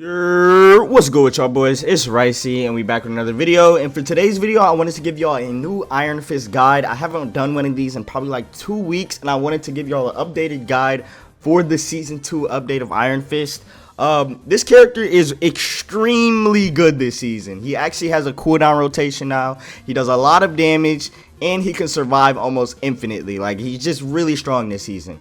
What's good with y'all boys? It's Ricey and we back with another video, and for today's video I wanted to give y'all a new Iron Fist guide. I haven't done one of these in probably like 2 weeks, and I wanted to give y'all an updated guide for the season 2 update of Iron Fist. This character is extremely good this season. He actually has a cooldown rotation now. He does a lot of damage and he can survive almost infinitely. Like, he's just really strong this season.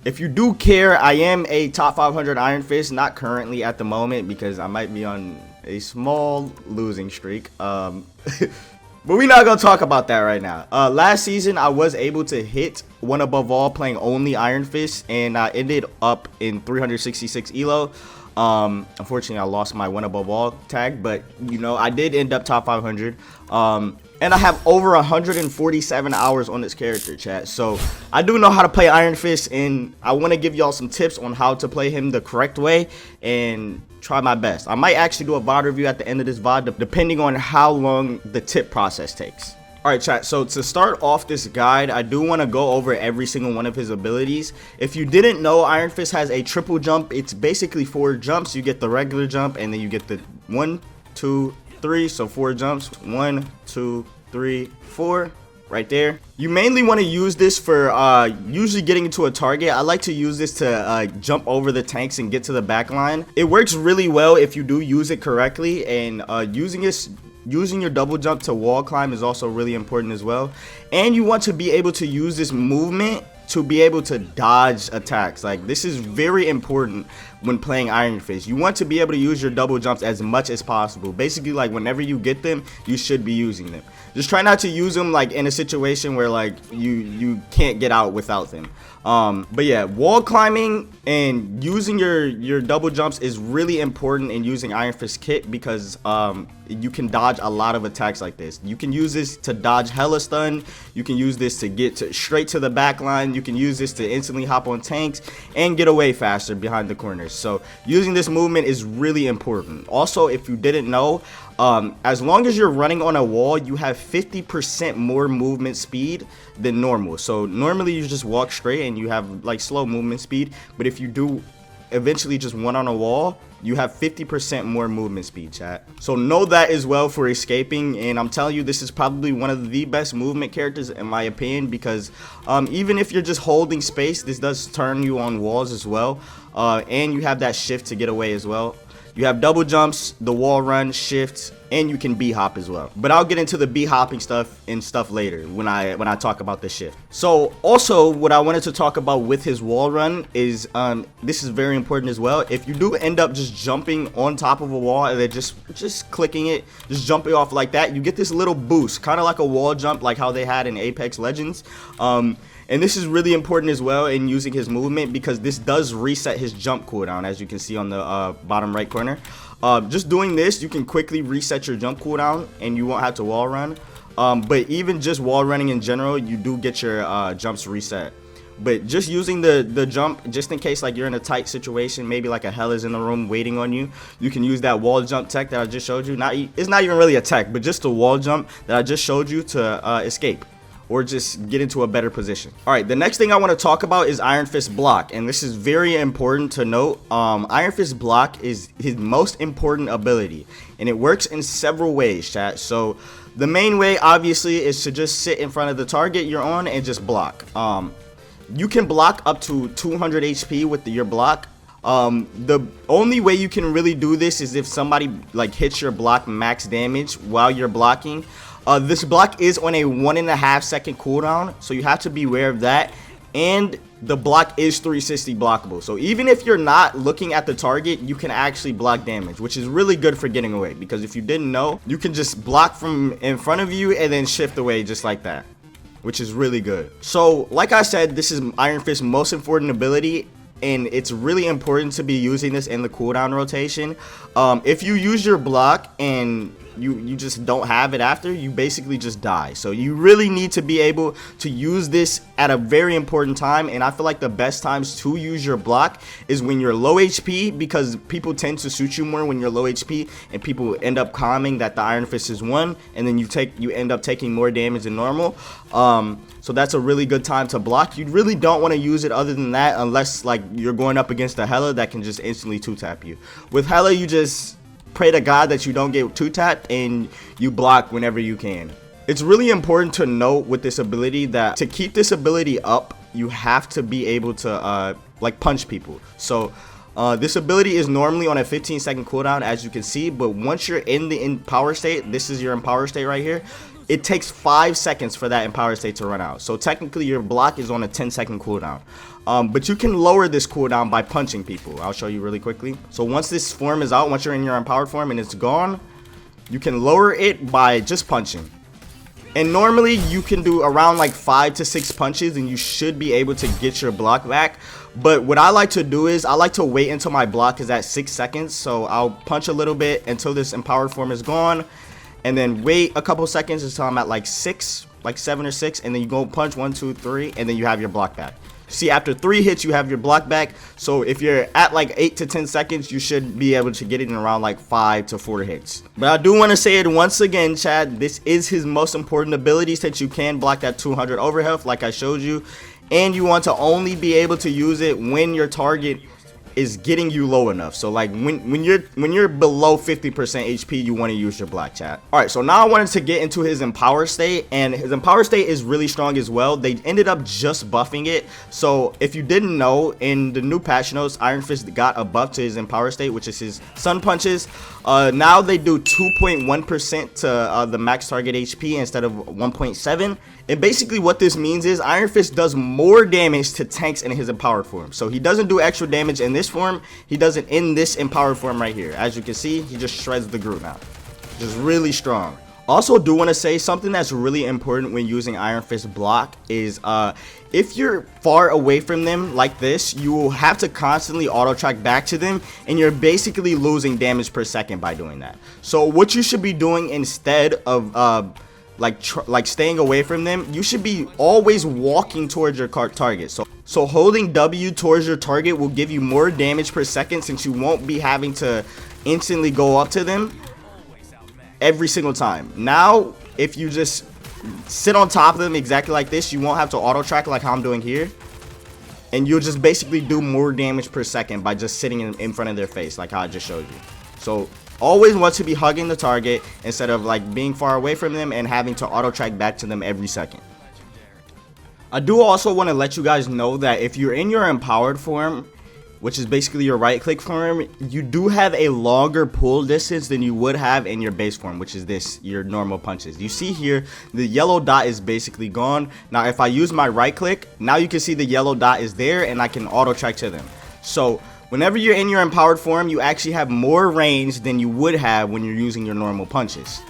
If you do care, I am a top 500 Iron Fist, not currently at the moment because I might be on a small losing streak. But we're not going to talk about that right now. Last season, I was able to hit one above all playing only Iron Fist, and I ended up in 366 elo. Unfortunately, I lost my one above all tag, but you know, I did end up top 500. And I have over 147 hours on this character, chat. So I do know how to play Iron Fist, and I want to give y'all some tips on how to play him the correct way and try my best. I might actually do a VOD review at the end of this VOD, depending on how long the tip process takes. Alright chat, so to start off this guide, I do want to go over every single one of his abilities. If you didn't know, Iron Fist has a triple jump. It's basically 4 jumps. You get the regular jump, and then you get the 1, 2, 3, so 4 jumps. 1, 2, 3, 4, right there. You mainly want to use this for usually getting into a target. I like to use this to jump over the tanks and get to the back line. It works really well if you do use it correctly, and using your double jump to wall climb is also really important as well. And you want to be able to use this movement to be able to dodge attacks. Like, this is very important when playing Iron Fist. You want to be able to use your double jumps as much as possible. Basically, like, whenever you get them, you should be using them. Just try not to use them like in a situation where like you can't get out without them. But yeah, wall climbing and using your double jumps is really important in using Iron Fist kit, because you can dodge a lot of attacks like this. You can use this to dodge hella stun. You can use this to get straight to the back line. You can use this to instantly hop on tanks and get away faster behind the corners. So using this movement is really important. Also, if you didn't know, as long as you're running on a wall, you have 50% more movement speed than normal. So normally you just walk straight and you have like slow movement speed, but if you do eventually just one on a wall, you have 50% more movement speed, chat. So know that as well for escaping. And I'm telling you, this is probably one of the best movement characters in my opinion, because even if you're just holding space, this does turn you on walls as well. And you have that shift to get away as well. You have double jumps, the wall run, shifts, and you can B-hop as well. But I'll get into the B-hopping stuff later when I talk about the shift. So also, what I wanted to talk about with his wall run is this is very important as well. If you do end up just jumping on top of a wall and then just clicking it, just jumping off like that, you get this little boost, kind of like a wall jump, like how they had in Apex Legends. And this is really important as well in using his movement, because this does reset his jump cooldown, as you can see on the bottom right corner. Just doing this, you can quickly reset your jump cooldown and you won't have to wall run. But even just wall running in general, you do get your jumps reset. But just using the jump, just in case like you're in a tight situation, maybe like a hell is in the room waiting on you, you can use that wall jump tech that I just showed you. It's not even really a tech, but just a wall jump that I just showed you to escape or just get into a better position. Alright, the next thing I want to talk about is Iron Fist block, and this is very important to note. Iron Fist block is his most important ability, and it works in several ways, chat. So the main way obviously is to just sit in front of the target you're on and just block. You can block up to 200 HP with your block. The only way you can really do this is if somebody like hits your block max damage while you're blocking. This block is on a 1.5 second cooldown, so you have to be aware of that. And the block is 360 blockable, so even if you're not looking at the target, you can actually block damage, which is really good for getting away, because if you didn't know, you can just block from in front of you and then shift away just like that, which is really good. So like I said, this is Iron Fist's most important ability, and it's really important to be using this in the cooldown rotation. If you use your block and you just don't have it after, you basically just die. So you really need to be able to use this at a very important time, and I feel like the best times to use your block is when you're low HP, because people tend to shoot you more when you're low HP, and people end up calming that the Iron Fist is 1, and then you end up taking more damage than normal. So that's a really good time to block. You really don't want to use it other than that, unless like you're going up against a Hela that can just instantly 2-tap you. With Hela, you just pray to God that you don't get 2-tapped and you block whenever you can. It's really important to note with this ability that to keep this ability up, you have to be able to like punch people. So this ability is normally on a 15-second cooldown, as you can see, but once you're in the empower state, this is your empower state right here, it takes 5 seconds for that empower state to run out. So technically your block is on a 10-second cooldown. But you can lower this cooldown by punching people. I'll show you really quickly. So once this form is out, once you're in your empowered form and it's gone, you can lower it by just punching. And normally you can do around like 5 to 6 punches and you should be able to get your block back. But what I like to do is I like to wait until my block is at 6 seconds. So I'll punch a little bit until this empowered form is gone, and then wait a couple seconds until I'm at like 6, like 7 or 6, and then you go punch 1, 2, 3, and then you have your block back. See, after 3 hits, you have your block back. So if you're at like 8 to 10 seconds, you should be able to get it in around like 5 to 4 hits. But I do want to say it once again, Chad, this is his most important ability, since you can block that 200 overhealth like I showed you. And you want to only be able to use it when your target is getting you low enough. So like when you're below 50% HP, you want to use your black, chat. All right, so now I wanted to get into his empower state, and his empower state is really strong as well. They ended up just buffing it. So if you didn't know, in the new patch notes, Iron Fist got a buff to his empower state, which is his sun punches. Now they do 2.1% to the max target HP instead of 1.7. And basically what this means is Iron Fist does more damage to tanks in his empowered form. So he doesn't do extra damage in this form, he does it in this empowered form right here. As you can see, he just shreds the Groot now. Just really strong. Also do want to say something that's really important when using Iron Fist block is if you're far away from them like this, you will have to constantly auto track back to them, and you're basically losing damage per second by doing that. So what you should be doing instead of like staying away from them, you should be always walking towards your target. So holding W towards your target will give you more damage per second, since you won't be having to instantly go up to them every single time. Now if you just sit on top of them exactly like this, you won't have to auto track like how I'm doing here, and you'll just basically do more damage per second by just sitting in front of their face like how I just showed you. So always want to be hugging the target instead of like being far away from them and having to auto track back to them every second. I do also want to let you guys know that if you're in your empowered form, which is basically your right click form, you do have a longer pull distance than you would have in your base form, which is this, your normal punches. You see here, the yellow dot is basically gone. Now if I use my right click, now you can see the yellow dot is there and I can auto track to them. So whenever you're in your empowered form, you actually have more range than you would have when you're using your normal punches.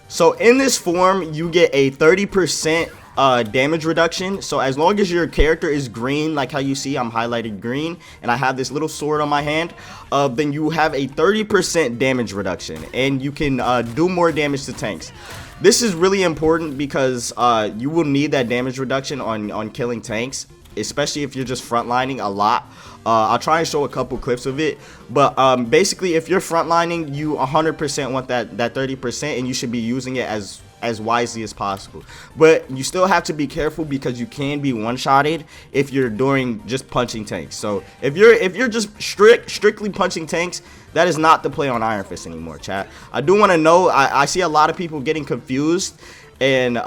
So in this form, you get a 30% damage reduction. So as long as your character is green, like how you see I'm highlighted green and I have this little sword on my hand, then you have a 30% damage reduction, and you can do more damage to tanks. This is really important because you will need that damage reduction on killing tanks, especially if you're just frontlining a lot. I'll try and show a couple clips of it, but basically if you're frontlining, you 100% want that 30%, and you should be using it as wisely as possible. But you still have to be careful because you can be one-shotted if you're doing just punching tanks. So if you're just strictly punching tanks, that is not the play on Iron Fist anymore, chat. I do want to know, I see a lot of people getting confused, and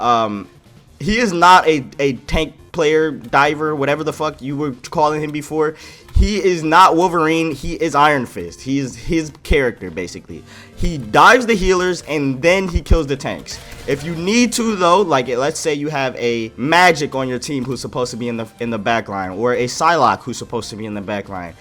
he is not a tank player, diver, whatever the fuck you were calling him before. He is not Wolverine, he is Iron Fist. He is his character, basically. He dives the healers and then he kills the tanks. If you need to though, like let's say you have a Magic on your team who's supposed to be in the back line, or a Psylocke who's supposed to be in the back line,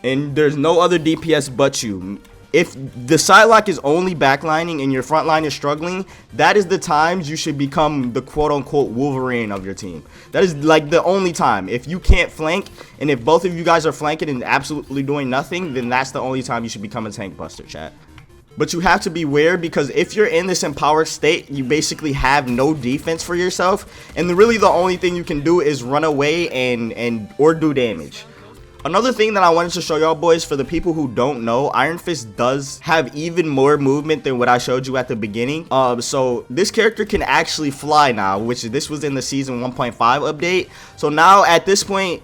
and there's no other DPS but you. If the Psylocke is only backlining and your front line is struggling, that is the times you should become the quote-unquote Wolverine of your team. That is like the only time. If you can't flank, and if both of you guys are flanking and absolutely doing nothing, then that's the only time you should become a tank buster, chat. But you have to beware, because if you're in this empowered state, you basically have no defense for yourself, and really the only thing you can do is run away or do damage. Another thing that I wanted to show y'all boys, for the people who don't know, Iron Fist does have even more movement than what I showed you at the beginning. So this character can actually fly now, which this was in the season 1.5 update. So now at this point,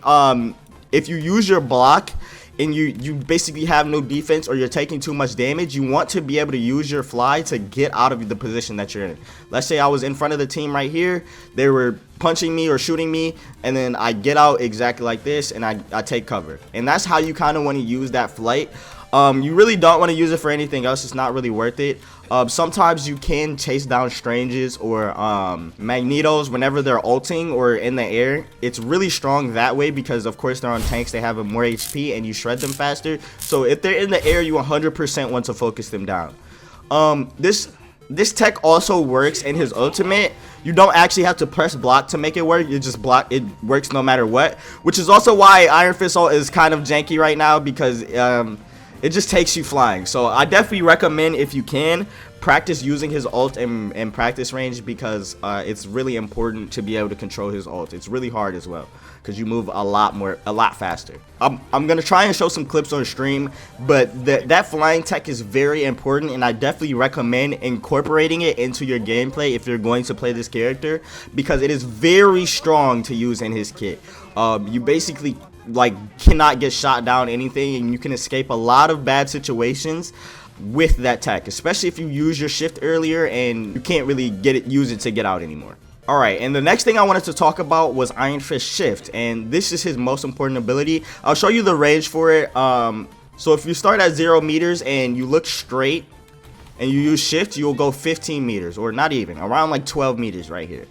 if you use your block and you basically have no defense or you're taking too much damage, you want to be able to use your fly to get out of the position that you're in. Let's say I was in front of the team right here, they were punching me or shooting me, and then I get out exactly like this and I take cover. And that's how you kind of want to use that flight. You really don't want to use it for anything else. It's not really worth it. Sometimes you can chase down Stranges or Magnetos whenever they're ulting or in the air. It's really strong that way because, of course, they're on tanks. They have a more HP and you shred them faster. So if they're in the air, you 100% want to focus them down. This tech also works in his ultimate. You don't actually have to press block to make it work. You just block. It works no matter what, which is also why Iron Fist ult is kind of janky right now because it just takes you flying. So I definitely recommend, if you can, practice using his ult in practice range because it's really important to be able to control his ult. It's really hard as well because you move a lot faster. I'm gonna try and show some clips on stream, but that flying tech is very important, and I definitely recommend incorporating it into your gameplay if you're going to play this character because it is very strong to use in his kit. You basically cannot get shot down anything, and you can escape a lot of bad situations with that tech, especially if you use your shift earlier and you can't really use it to get out anymore. Alright, and the next thing I wanted to talk about was Iron Fist shift, and this is his most important ability. I'll show you the range for it. So if you start at 0 meters and you look straight and you use shift, you'll go 15 meters, or not even, around like 12 meters right here.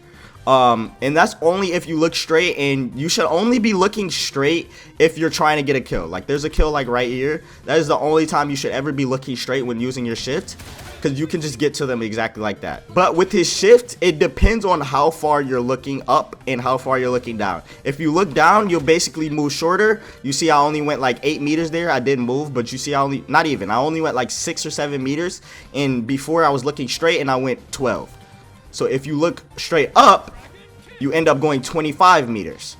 And that's only if you look straight, and you should only be looking straight if you're trying to get a kill. Like there's a kill like right here. That is the only time you should ever be looking straight when using your shift, because you can just get to them exactly like that. But with his shift, it depends on how far you're looking up and how far you're looking down. If you look down, you'll basically move shorter. You see I only went like 8 meters there. I didn't move, but you see I only went like 6 or 7 meters, and before I was looking straight and I went 12. So if you look straight up, you end up going 25 meters.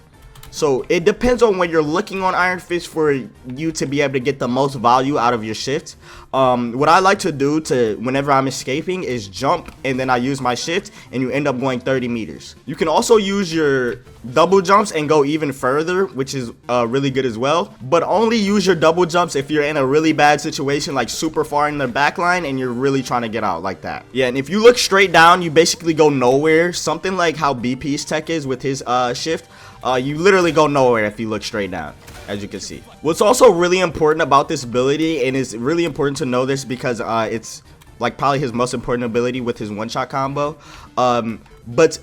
So it depends on when you're looking on Iron Fist for you to be able to get the most value out of your shift. What I like to do whenever I'm escaping is jump, and then I use my shift, and you end up going 30 meters. You can also use your double jumps and go even further, which is really good as well. But only use your double jumps if you're in a really bad situation, like super far in the back line and you're really trying to get out like that. Yeah, and if you look straight down, you basically go nowhere. Something like how BP's tech is with his shift. You literally go nowhere if you look straight down, as you can see. What's also really important about this ability, and it's really important to know this because it's like probably his most important ability with his one-shot combo. But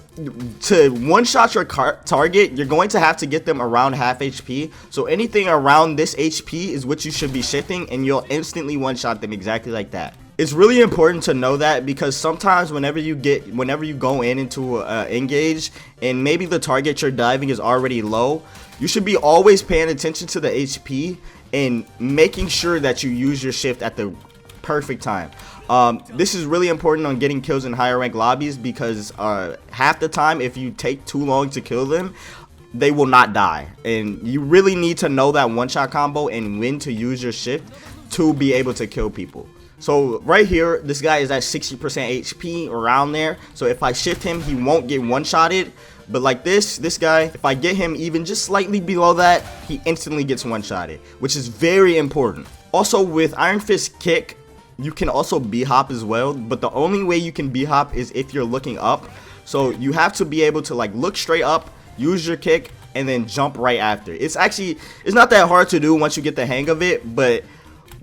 to one-shot your target, you're going to have to get them around half HP. So anything around this HP is what you should be shifting, and you'll instantly one-shot them exactly like that. It's really important to know that because sometimes whenever you go into engage and maybe the target you're diving is already low, you should be always paying attention to the HP and making sure that you use your shift at the perfect time. This is really important on getting kills in higher rank lobbies because half the time if you take too long to kill them, they will not die, and you really need to know that one-shot combo and when to use your shift to be able to kill people. So right here, this guy is at 60% HP, around there. So if I shift him, he won't get one-shotted. But like this guy, if I get him even just slightly below that, he instantly gets one-shotted, which is very important. Also with Iron Fist kick, you can also B-hop as well, but the only way you can B-hop is if you're looking up. So you have to be able to like look straight up, use your kick, and then jump right after. It's not that hard to do once you get the hang of it, but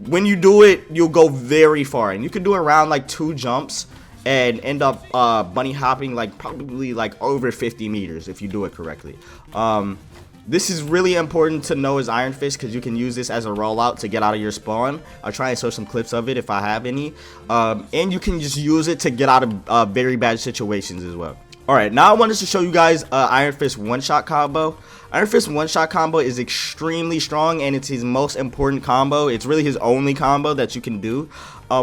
when you do it, you'll go very far, and you can do around like 2 jumps and end up bunny hopping like probably like over 50 meters if you do it correctly. This is really important to know as Iron Fist because you can use this as a rollout to get out of your spawn. I'll try and show some clips of it if I have any, and you can just use it to get out of very bad situations as well. Alright, now I wanted to show you guys Iron Fist one-shot combo. Iron Fist one-shot combo is extremely strong, and it's his most important combo. It's really his only combo that you can do.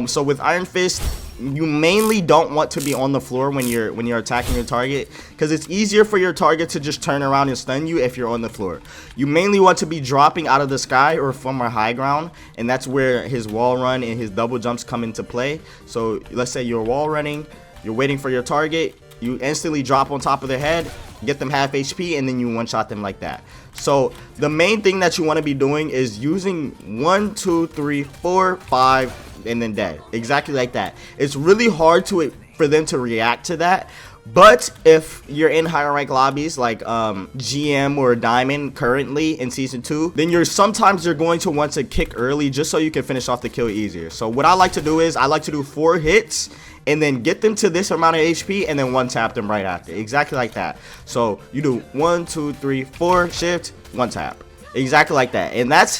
So with Iron Fist, you mainly don't want to be on the floor when you're attacking your target, because it's easier for your target to just turn around and stun you if you're on the floor. You mainly want to be dropping out of the sky or from a high ground, and that's where his wall run and his double jumps come into play. So let's say you're wall running, you're waiting for your target, you instantly drop on top of their head, get them half HP, and then you one-shot them like that. So the main thing that you want to be doing is using 1, 2, 3, 4, 5, and then dead. Exactly like that. It's really hard for them to react to that. But if you're in higher rank lobbies like GM or Diamond currently in Season 2, then sometimes you're going to want to kick early just so you can finish off the kill easier. So what I like to do is I like to do 4 hits and then get them to this amount of HP and then one tap them right after. Exactly like that. So you do 1, 2, 3, 4, shift, one tap. Exactly like that. And that's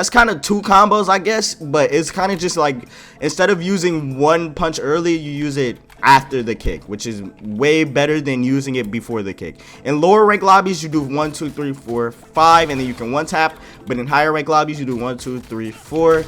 kind of 2 combos, I guess, but it's kind of just like, instead of using one punch early, you use it after the kick, which is way better than using it before the kick. In lower rank lobbies, you do 1, 2, 3, 4, 5, and then you can one tap. But in higher rank lobbies, you do 1, 2, 3, 4,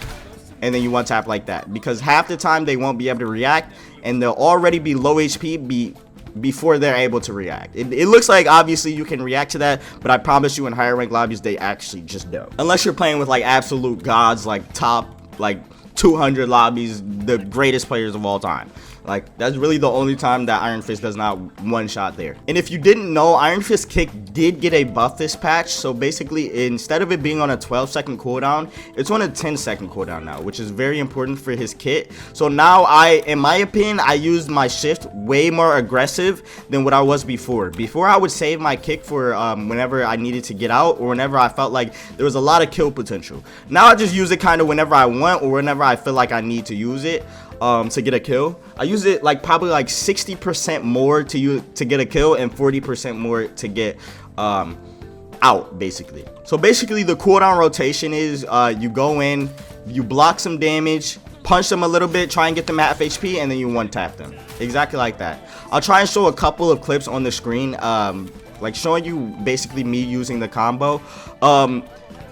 and then you one tap like that, because half the time they won't be able to react, and they'll already be low HP before they're able to react. It looks like obviously you can react to that, but I promise you in higher rank lobbies they actually just don't, unless you're playing with like absolute gods, like top like 200 lobbies, the greatest players of all time. Like, that's really the only time that Iron Fist does not one-shot there. And if you didn't know, Iron Fist kick did get a buff this patch. So basically, instead of it being on a 12-second cooldown, it's on a 10-second cooldown now, which is very important for his kit. So now in my opinion, I used my shift way more aggressive than what I was before. Before, I would save my kick for whenever I needed to get out or whenever I felt like there was a lot of kill potential. Now I just use it kind of whenever I want or whenever I feel like I need to use it. To get a kill. I use it like probably like 60% more to get a kill and 40% more to get out, basically. So basically the cooldown rotation is you go in, you block some damage, punch them a little bit, try and get them half HP, and then you one tap them. Exactly like that. I'll try and show a couple of clips on the screen, like showing you basically me using the combo.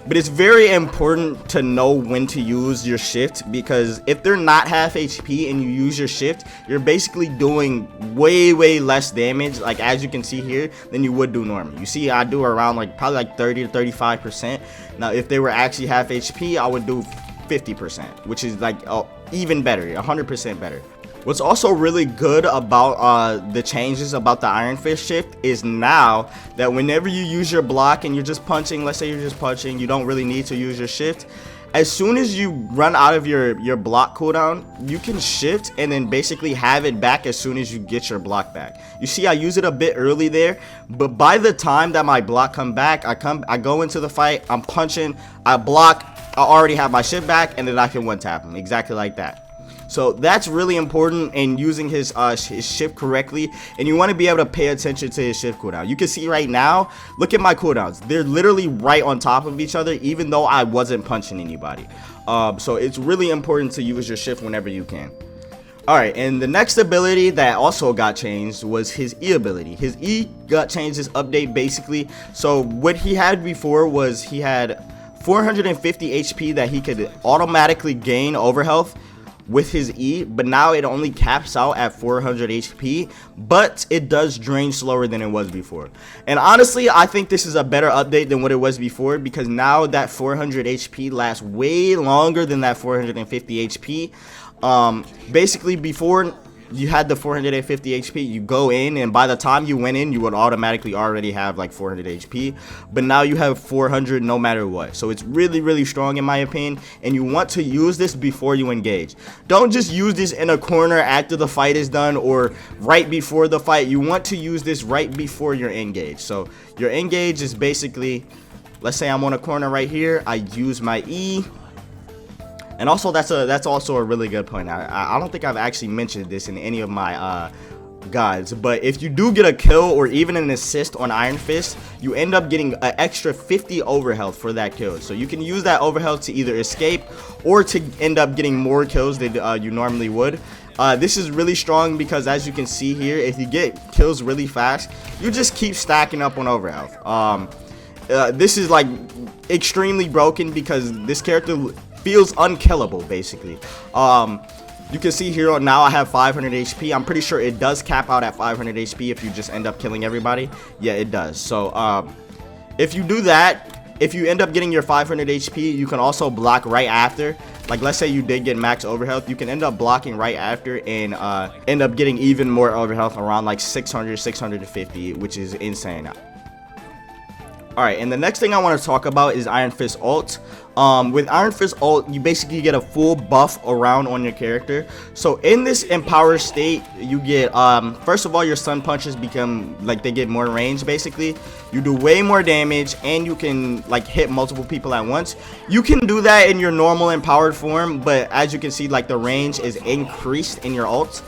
But it's very important to know when to use your shift, because if they're not half HP and you use your shift, you're basically doing way less damage, like as you can see here, than you would do normally. You see I do around like probably like 30 to 35%. Now if they were actually half HP, I would do 50%, which is like even better, 100% better. What's also really good about the changes about the Iron Fist shift is now that whenever you use your block and you're just punching, let's say you're just punching, you don't really need to use your shift. As soon as you run out of your block cooldown, you can shift and then basically have it back as soon as you get your block back. You see I use it a bit early there, but by the time that my block come back, I go into the fight, I'm punching, I block, I already have my shift back, and then I can one tap him exactly like that. So that's really important in using his shift correctly, and you want to be able to pay attention to his shift cooldown. You can see right now, look at my cooldowns. They're literally right on top of each other, even though I wasn't punching anybody. So it's really important to use your shift whenever you can. Alright, and the next ability that also got changed was his E ability. His E got changed this update basically. So what he had before was he had 450 HP that he could automatically gain overhealth with his E, but now it only caps out at 400 HP, but it does drain slower than it was before. And honestly, I think this is a better update than what it was before, because now that 400 HP lasts way longer than that 450 HP. Basically before you had the 450 HP, you go in and by the time you went in, you would automatically already have like 400 HP, but now you have 400 no matter what. So it's really strong in my opinion, and you want to use this before you engage. Don't just use this in a corner after the fight is done or right before the fight. You want to use this right before you're engaged. So your engage is basically, let's say I'm on a corner right here, I use my E. And also that's also a really good point. I don't think I've actually mentioned this in any of my guides, but if you do get a kill or even an assist on Iron Fist, you end up getting an extra 50 overhealth for that kill. So you can use that overhealth to either escape or to end up getting more kills than you normally would. This is really strong because as you can see here, if you get kills really fast, you just keep stacking up on overhealth. This is like extremely broken because this character feels unkillable basically. You can see here now I have 500 HP. I'm pretty sure it does cap out at 500 HP if you just end up killing everybody. Yeah, it does. So if you do that, if you end up getting your 500 HP, you can also block right after. Like, let's say you did get max overhealth, you can end up blocking right after and end up getting even more overhealth, around like 600, 650, which is insane. Alright, and the next thing I want to talk about is Iron Fist ult. With Iron Fist ult, you basically get a full buff around on your character. So in this empowered state, you get, first of all, your stun punches become, like, they get more range, basically. You do way more damage, and you can, like, hit multiple people at once. You can do that in your normal empowered form, but as you can see, like, the range is increased in your ult,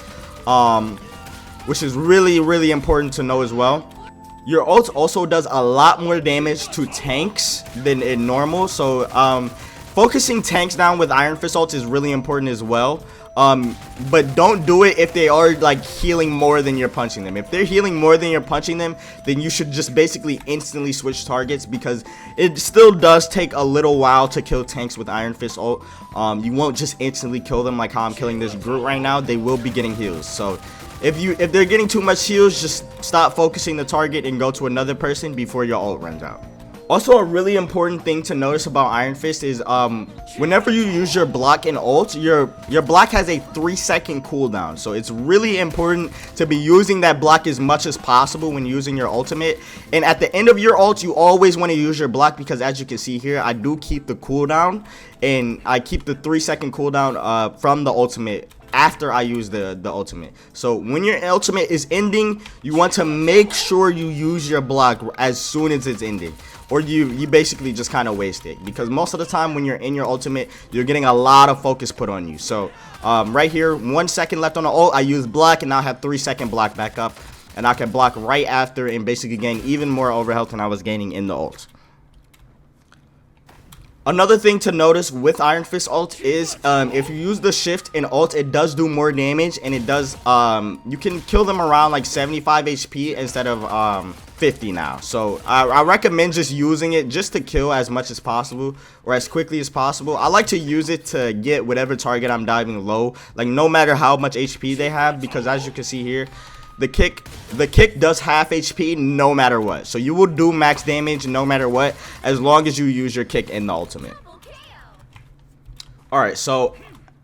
which is really, really important to know as well. Your ult also does a lot more damage to tanks than in normal, so focusing tanks down with Iron Fist ult is really important as well. But don't do it if they are like healing more than you're punching them. If they're healing more than you're punching them, then you should just basically instantly switch targets, because it still does take a little while to kill tanks with Iron Fist ult. You won't just instantly kill them like how I'm killing this Groot right now. They will be getting heals, so if they're getting too much heals, just stop focusing the target and go to another person before your ult runs out. Also, a really important thing to notice about Iron Fist is whenever you use your block and ult, your block has a 3-second cooldown. So it's really important to be using that block as much as possible when using your ultimate. And at the end of your ult, you always want to use your block, because as you can see here, I do keep the cooldown, and I keep the 3-second cooldown from the ultimate after I use the ultimate. So when your ultimate is ending, you want to make sure you use your block as soon as it's ending, or you basically just kind of waste it, because most of the time when you're in your ultimate, you're getting a lot of focus put on you. So right here, 1 second left on the ult, I use block, and now I have 3-second block back up, and I can block right after and basically gain even more overhealth than I was gaining in the ult. Another thing to notice with Iron Fist ult is if you use the shift in ult, it does do more damage, and it does you can kill them around like 75 HP instead of 50 now. So I recommend just using it just to kill as much as possible, or as quickly as possible. I like to use it to get whatever target I'm diving low, like no matter how much HP they have, because as you can see here, the kick does half HP no matter what. So you will do max damage no matter what, as long as you use your kick in the ultimate. Alright, so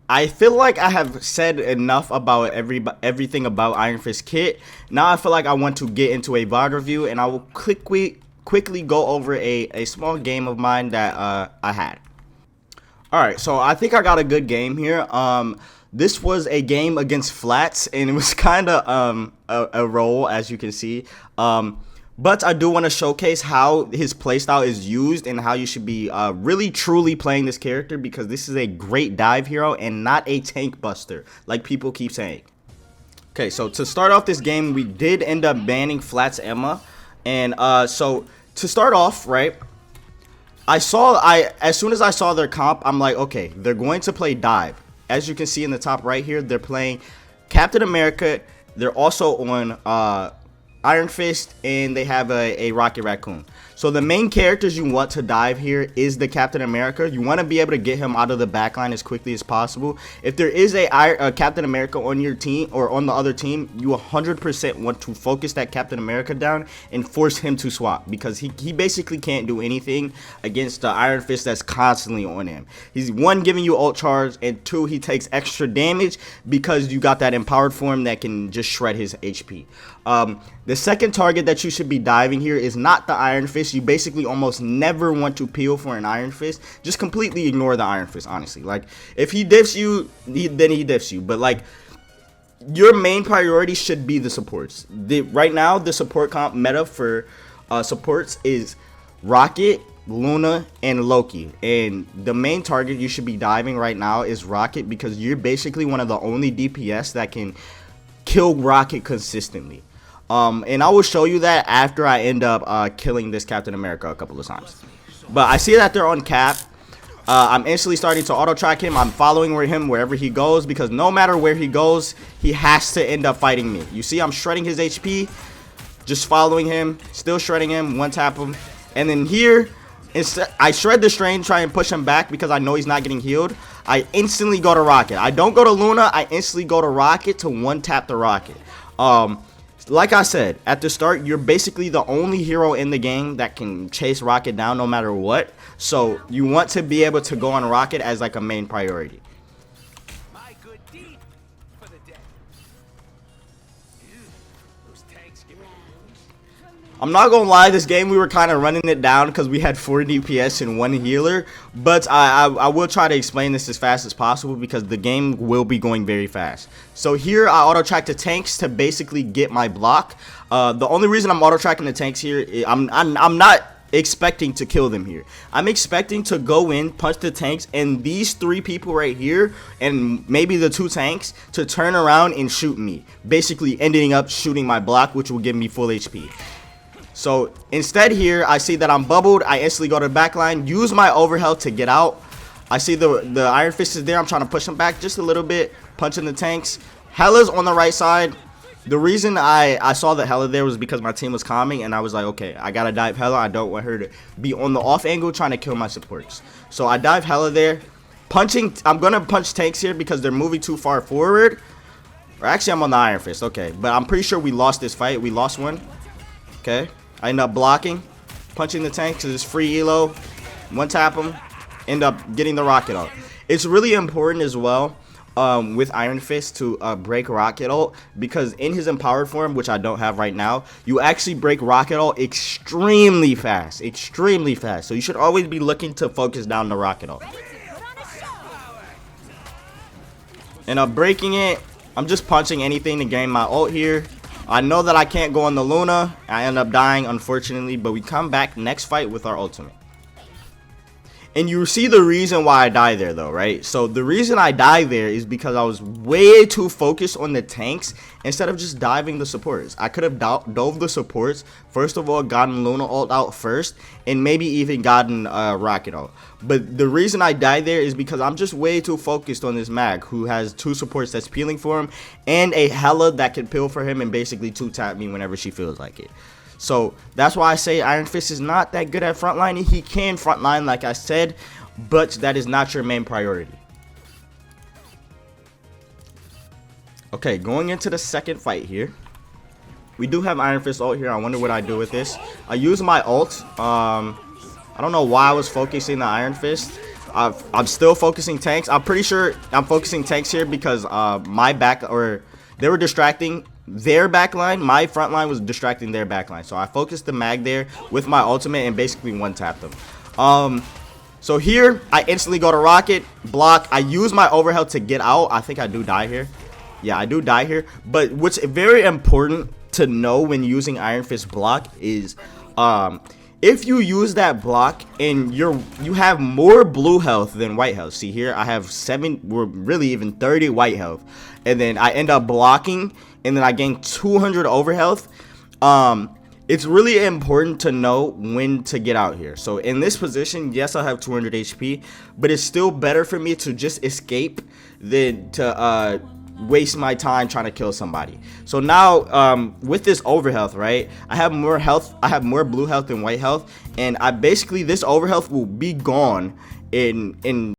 I feel like I have said enough about everything about Iron Fist kit. Now I feel like I want to get into a VOD review, and I will quickly go over a small game of mine that I had. Alright, so I think I got a good game here. This was a game against Flats, and it was kind of a roll, as you can see. But I do want to showcase how his playstyle is used and how you should be really truly playing this character, because this is a great dive hero and not a tank buster like people keep saying. Okay, so to start off this game, we did end up banning Flats Emma, and so to start off, right, as soon as I saw their comp, I'm like, okay, they're going to play dive. As you can see in the top right here, they're playing Captain America. They're also on Iron Fist, and they have a Rocket Raccoon. So the main characters you want to dive here is the Captain America. You want to be able to get him out of the backline as quickly as possible. If there is a Captain America on your team or on the other team, you 100% want to focus that Captain America down and force him to swap, because he basically can't do anything against the Iron Fist that's constantly on him. He's one, giving you ult charge, and two, he takes extra damage because you got that empowered form that can just shred his HP. The second target that you should be diving here is not the Iron Fist. You basically almost never want to peel for an Iron Fist. Just completely ignore the Iron Fist, honestly. Like, if he diffs you, then he diffs you. But, like, your main priority should be the supports. Right now, the support comp meta for supports is Rocket, Luna, and Loki. And the main target you should be diving right now is Rocket, because you're basically one of the only DPS that can kill Rocket consistently. And I will show you that after I end up killing this Captain America a couple of times. But I see that they're on cap. I'm instantly starting to auto track him. I'm following him wherever he goes, because no matter where he goes, he has to end up fighting me. You see, I'm shredding his HP, just following him, still shredding him, one tap him. And then here, I shred the strain, try and push him back because I know he's not getting healed. I instantly go to Rocket. I don't go to Luna, I instantly go to Rocket to one tap the Rocket. Like I said, at the start, you're basically the only hero in the game that can chase Rocket down no matter what. So you want to be able to go on Rocket as like a main priority. My good deed for the dead. Those tanks give me. I'm not gonna lie, this game we were kind of running it down because we had 4 DPS and 1 healer, but I will try to explain this as fast as possible because the game will be going very fast. So here I auto track the tanks to basically get my block. The only reason I'm auto tracking the tanks here, I'm not expecting to kill them here. I'm expecting to go in, punch the tanks, and these 3 people right here and maybe the 2 tanks to turn around and shoot me, basically ending up shooting my block, which will give me full HP. So instead here, I see that I'm bubbled. I instantly go to the back line, use my overhealth to get out. I see the Iron Fist is there. I'm trying to push him back just a little bit, punching the tanks. Hella's on the right side. The reason I saw the Hella there was because my team was calming, and I was like, okay, I gotta dive Hella. I don't want her to be on the off angle trying to kill my supports. So I dive Hella there. I'm gonna punch tanks here because they're moving too far forward. Or actually, I'm on the Iron Fist. Okay, but I'm pretty sure we lost this fight. We lost one. Okay. I end up blocking, punching the tank because it's free elo, one tap him, end up getting the rocket ult. It's really important as well with Iron Fist to break rocket ult because in his empowered form, which I don't have right now, you actually break rocket ult extremely fast, So you should always be looking to focus down the rocket ult. And I'm breaking it. I'm just punching anything to gain my ult here. I know that I can't go on the Luna. I end up dying, unfortunately, but we come back next fight with our ultimate. And you see the reason why I die there, though, right? So the reason I die there is because I was way too focused on the tanks instead of just diving the supports. I could have dove the supports, first of all, gotten Luna ult out first, and maybe even gotten Rocket ult. But the reason I died there is because I'm just way too focused on this Mag, who has 2 supports that's peeling for him, and a Hella that can peel for him and basically 2-tap me whenever she feels like it. So that's why I say Iron Fist is not that good at frontlining. He can frontline, like I said, but that is not your main priority. Okay, going into the second fight here. We do have Iron Fist ult here. I wonder what I do with this. I use my ult. I don't know why I was focusing the Iron Fist. I'm still focusing tanks. I'm pretty sure I'm focusing tanks here because they were distracting their backline. My front line was distracting their backline. So I focused the Mag there with my ultimate and basically one-tapped them. So here, I instantly go to Rocket, block. I use my Overhealth to get out. I think I do die here. Yeah, I do die here. But what's very important to know when using Iron Fist block is if you use that block and you have more blue health than white health. See here, I have 7, or really even 30 white health. And then I end up blocking, and then I gain 200 overhealth. It's really important to know when to get out here. So in this position, yes, I have 200 HP, but it's still better for me to just escape than to waste my time trying to kill somebody. So now with this overhealth, right, I have more health. I have more blue health than white health, and I basically, this overhealth will be gone in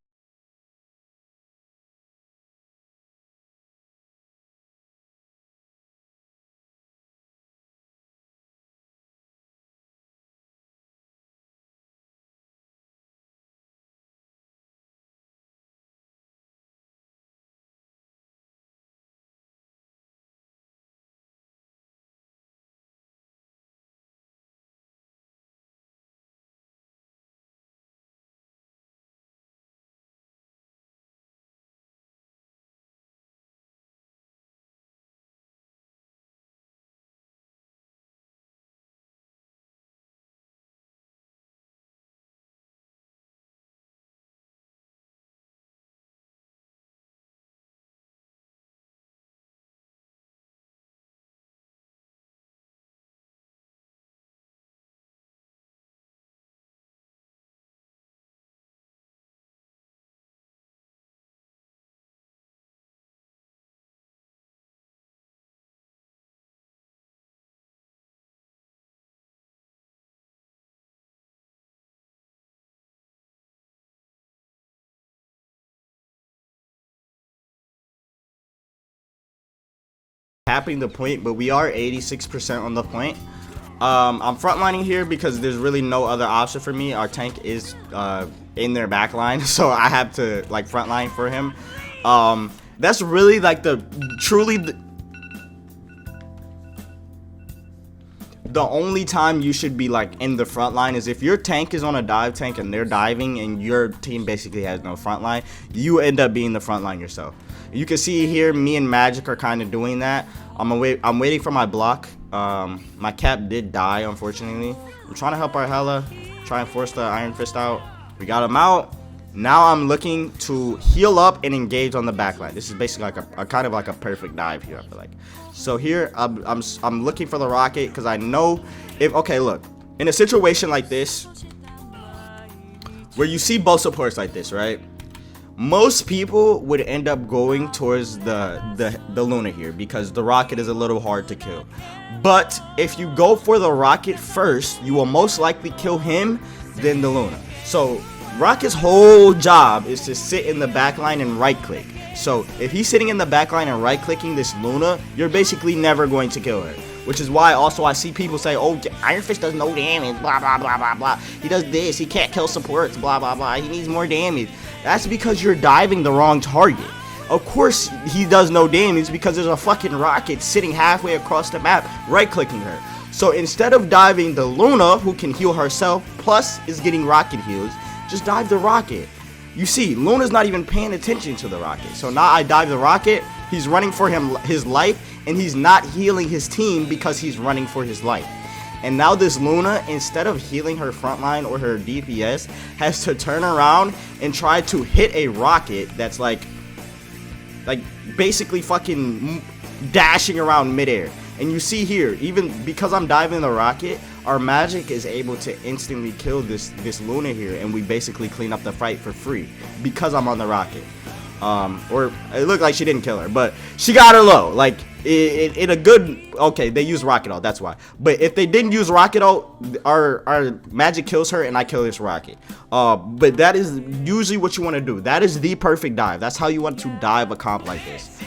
capping the point, but we are 86% on the point. I'm frontlining here because there's really no other option for me. Our tank is in their back line, so I have to like frontline for him. That's really like the only time you should be like in the front line is if your tank is on a dive tank and they're diving and your team basically has no front line. You end up being the front line yourself. You can see here me and Magic are kind of doing that. I'm waiting for my block. My cap did die, unfortunately. I'm trying to help our Hella, try and force the Iron Fist out. We got him out. Now I'm looking to heal up and engage on the backline. This is basically like a kind of like a perfect dive here, I feel like. So here I'm looking for the rocket because I know if, okay, look, in a situation like this where you see both supports like this, right? Most people would end up going towards the Luna here because the rocket is a little hard to kill. But if you go for the rocket first, you will most likely kill him than the Luna. So Rocket's whole job is to sit in the back line and right click. So if he's sitting in the back line and right clicking this Luna, you're basically never going to kill her. Which is why also I see people say, oh, Iron Fist does no damage, blah, blah, blah, blah, blah. He does this, he can't kill supports, blah, blah, blah. He needs more damage. That's because you're diving the wrong target. Of course he does no damage because there's a fucking rocket sitting halfway across the map right clicking her. So instead of diving the Luna, who can heal herself, plus is getting rocket heals, just dive the rocket. You see, Luna's not even paying attention to the rocket. So now I dive the rocket, he's running for his life, and he's not healing his team because he's running for his life. And now this Luna, instead of healing her frontline or her DPS, has to turn around and try to hit a rocket that's like basically fucking dashing around midair. And you see here, even because I'm diving the rocket, our Magic is able to instantly kill this Luna here, and we basically clean up the fight for free because I'm on the rocket. Or it looked like she didn't kill her, but she got her low. Like in a good, okay, they use rocket ult, that's why. But if they didn't use rocket ult, our Magic kills her and I kill this rocket. But that is usually what you want to do. That is the perfect dive. That's how you want to dive a comp like this.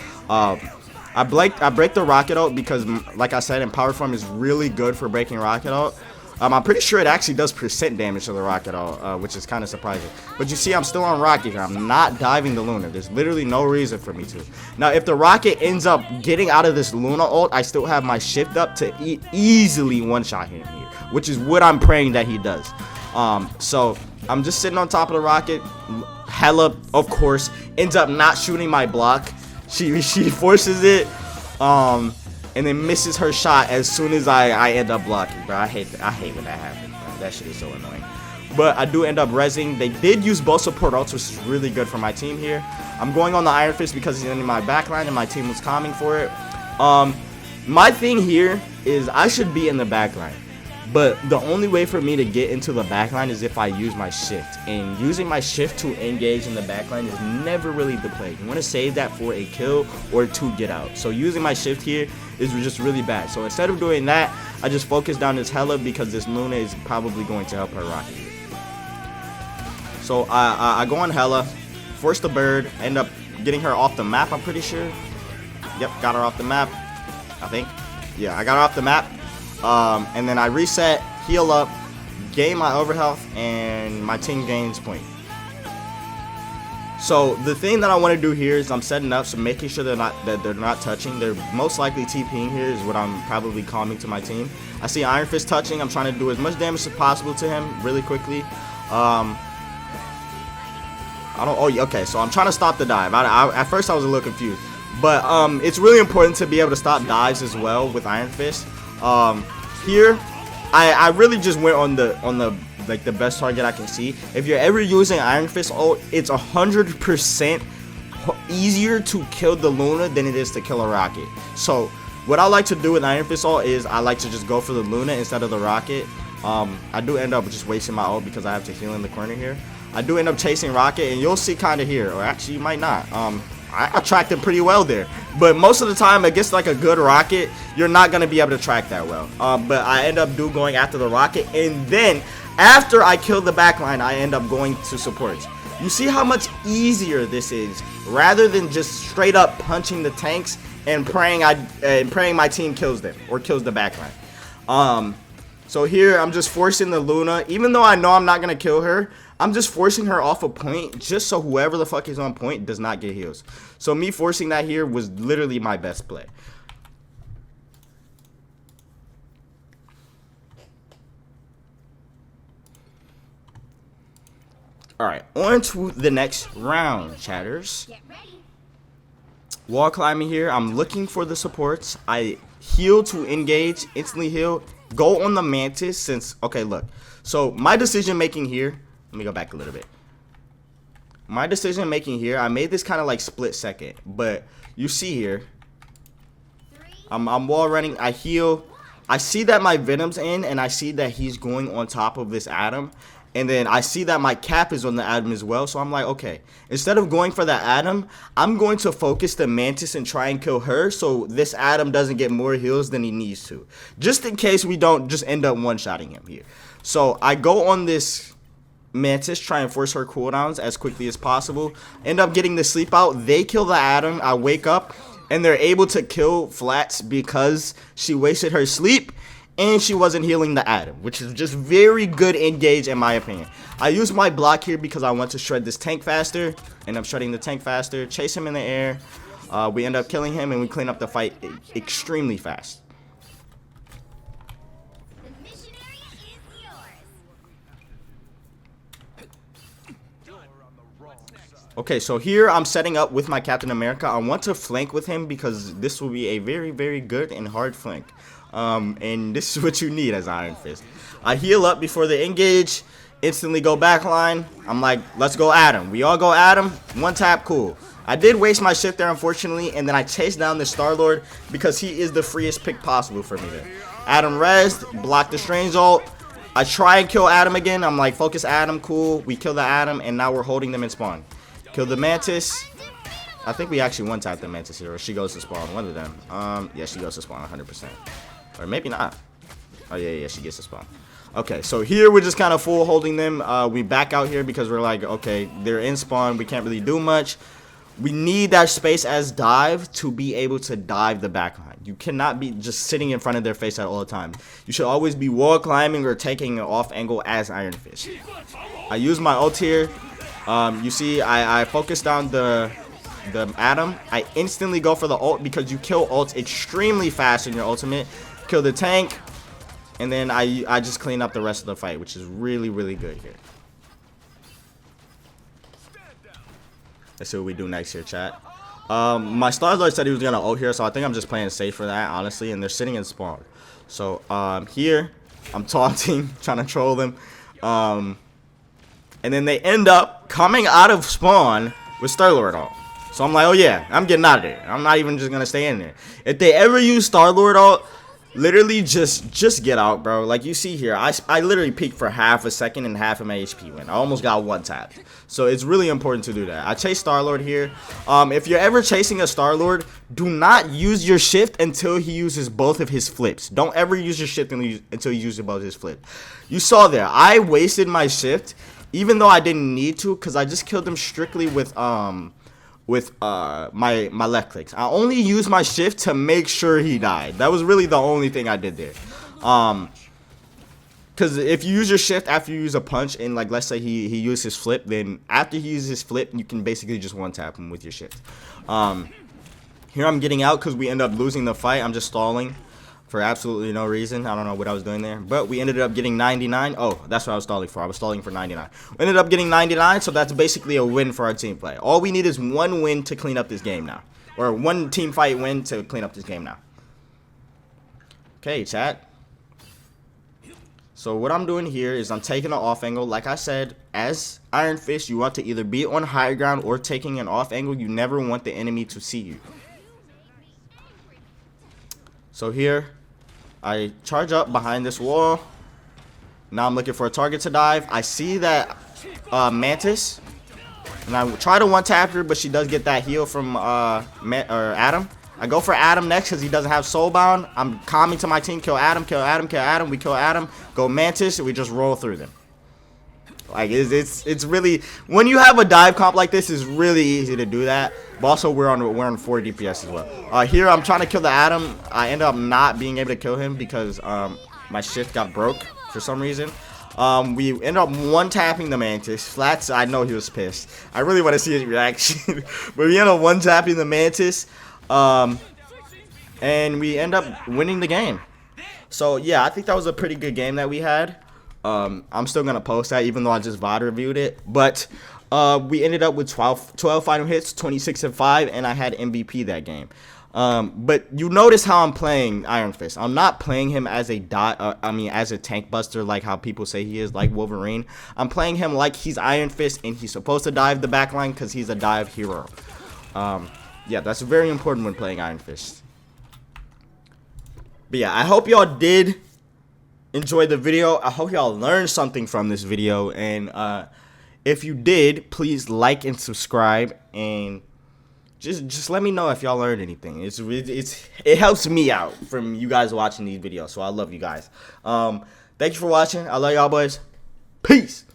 I break the rocket ult because, like I said, Empower Form is really good for breaking rocket ult. I'm pretty sure it actually does % damage to the rocket ult, which is kind of surprising. But you see, I'm still on rocket here. I'm not diving the Luna. There's literally no reason for me to. Now, if the rocket ends up getting out of this Luna ult, I still have my shift up to easily one-shot him here, which is what I'm praying that he does. So I'm just sitting on top of the rocket. Hella, of course, ends up not shooting my block. She forces it, and then misses her shot as soon as I end up blocking, bro. I hate when that happens, bro. That shit is so annoying. But I do end up rezzing. They did use both support ults, which is really good for my team here. I'm going on the Iron Fist because he's in my backline and my team was calming for it. My thing here is I should be in the backline. But the only way for me to get into the backline is if I use my shift. And using my shift to engage in the backline is never really the play. You want to save that for a kill or to get out. So using my shift here is just really bad. So instead of doing that, I just focus down this Hella because this Luna is probably going to help her rocket here. So I go on Hella, force the bird, end up getting her off the map, I'm pretty sure. Yep, got her off the map, I think. Yeah, I got her off the map. And then I reset, heal up, gain my overhealth, and my team gains point. So the thing that I want to do here is I'm setting up, so making sure they're not touching. They're most likely TPing here is what I'm probably calming to my team. I see Iron Fist touching. I'm trying to do as much damage as possible to him really quickly. Okay, so I'm trying to stop the dive. At first I was a little confused, but it's really important to be able to stop dives as well with Iron Fist. Here I really just went on the like the best target I can see. If you're ever using Iron Fist ult, it's 100% easier to kill the Luna than it is to kill a rocket. So what I like to do with Iron Fist ult is I like to just go for the Luna instead of the rocket. I do end up just wasting my ult because I have to heal in the corner here. I do end up chasing rocket, and you'll see kind of here, or actually you might not. I tracked him pretty well there, but most of the time against like a good rocket, you're not gonna be able to track that well. But I end up going after the rocket, and then after I kill the backline, I end up going to supports. You see how much easier this is, rather than just straight up punching the tanks and praying my team kills them or kills the backline. So here I'm just forcing the Luna, even though I know I'm not gonna kill her. I'm just forcing her off a point just so whoever the fuck is on point does not get heals. So me forcing that here was literally my best play. Alright, on to the next round, chatters. Wall climbing here. I'm looking for the supports. I heal to engage, instantly heal. Go on the Mantis since... Okay, look. So, my decision making here... Let me go back a little bit. My decision making here, I made this kind of like split second. But, you see here. I'm wall running. I heal. I see that my Venom's in, and I see that he's going on top of this Adam. And then I see that my cap is on the Adam as well. So I'm like, okay, instead of going for the Adam, I'm going to focus the Mantis and try and kill her so this Adam doesn't get more heals than he needs to. Just in case we don't just end up one-shotting him here. So I go on this Mantis, try and force her cooldowns as quickly as possible. End up getting the sleep out. They kill the Adam. I wake up, and they're able to kill Flats because she wasted her sleep. And she wasn't healing the Adam, which is just very good engage in my opinion. I use my block here because I want to shred this tank faster. And I'm shredding the tank faster. Chase him in the air. We end up killing him and we clean up the fight extremely fast. Okay, so here I'm setting up with my Captain America. I want to flank with him because this will be a very, very good and hard flank. And this is what you need as Iron Fist. I heal up before they engage, instantly go backline. I'm like, let's go Adam. We all go Adam, one tap, cool. I did waste my shift there, unfortunately, and then I chased down the Star-Lord because he is the freest pick possible for me there. Adam rezzed, blocked the Strange ult. I try and kill Adam again. I'm like, focus Adam, cool. We kill the Adam, and now we're holding them in spawn. Kill the Mantis. I think we actually one-tapped the Mantis here, or she goes to spawn, one of them. Yeah, she goes to spawn 100%. Or maybe not. Oh, yeah, she gets to spawn. Okay, so here we're just kind of full holding them. We back out here because we're like, okay, they're in spawn. We can't really do much. We need that space as dive to be able to dive the backline. You cannot be just sitting in front of their face at all times. You should always be wall climbing or taking an off angle as Iron Fist. I use my ult here. You see, I focus down the Adam. I instantly go for the ult because you kill ults extremely fast in your ultimate. Kill the tank, and then I just clean up the rest of the fight, which is really, really good here. Let's see what we do next here, chat. My Star-Lord said he was gonna ult here, so I think I'm just playing safe for that, honestly, and they're sitting in spawn. So here I'm taunting, trying to troll them, and then they end up coming out of spawn with Star-Lord ult. So I'm like, oh yeah, I'm getting out of there. I'm not even just gonna stay in there. If they ever use Star-Lord ult, literally just get out, bro. Like you see here, I literally peeked for half a second and half of my HP went. I almost got one tap. So it's really important to do that. I chase Star-Lord here. If you're ever chasing a Star-Lord, do not use your shift until he uses both of his flips. Don't ever use your shift until he uses both of his flips. You saw there, I wasted my shift, even though I didn't need to, because I just killed him strictly with my left clicks. I only used my shift to make sure he died. That was really the only thing I did there. Because if you use your shift after you use a punch, and like let's say he used his flip, then after he uses his flip, you can basically just one tap him with your shift. Here I'm getting out because we end up losing the fight. I'm just stalling for absolutely no reason. I don't know what I was doing there, but we ended up getting 99. Oh, that's what I was stalling for. I was stalling for 99. We ended up getting 99, so that's basically a win for our team play. All we need is one win to clean up this game now, or one team fight win to clean up this game now. Okay, chat. So what I'm doing here is I'm taking an off angle. Like I said, as Iron Fist, you want to either be on high ground or taking an off angle. You never want the enemy to see you. So here, I charge up behind this wall. Now I'm looking for a target to dive. I see that Mantis, and I try to one tap her, but she does get that heal from Adam. I go for Adam next because he doesn't have soulbound. I'm calming to my team. Kill Adam, kill Adam, kill Adam. We kill Adam. Go Mantis, and we just roll through them. Like it's really, when you have a dive comp like this, it's really easy to do that. But also we're on 4 DPS as well. Here I'm trying to kill the Atom. I end up not being able to kill him because my shift got broke for some reason. We end up one-tapping the Mantis. Flats, I know he was pissed. I really want to see his reaction. But we end up one-tapping the Mantis. And we end up winning the game. So yeah, I think that was a pretty good game that we had. I'm still gonna post that even though I just VOD reviewed it. But we ended up with 12 final hits, 26-5, and I had MVP that game. But you notice how I'm playing Iron Fist. I'm not playing him as a as a tank buster like how people say he is, like Wolverine. I'm playing him like he's Iron Fist and he's supposed to dive the backline because he's a dive hero. Yeah, that's very important when playing Iron Fist. But yeah, I hope y'all did enjoy the video. I hope y'all learned something from this video. And if you did, please like and subscribe. And just let me know if y'all learned anything. It helps me out from you guys watching these videos. So I love you guys. Thank you for watching. I love y'all boys. Peace.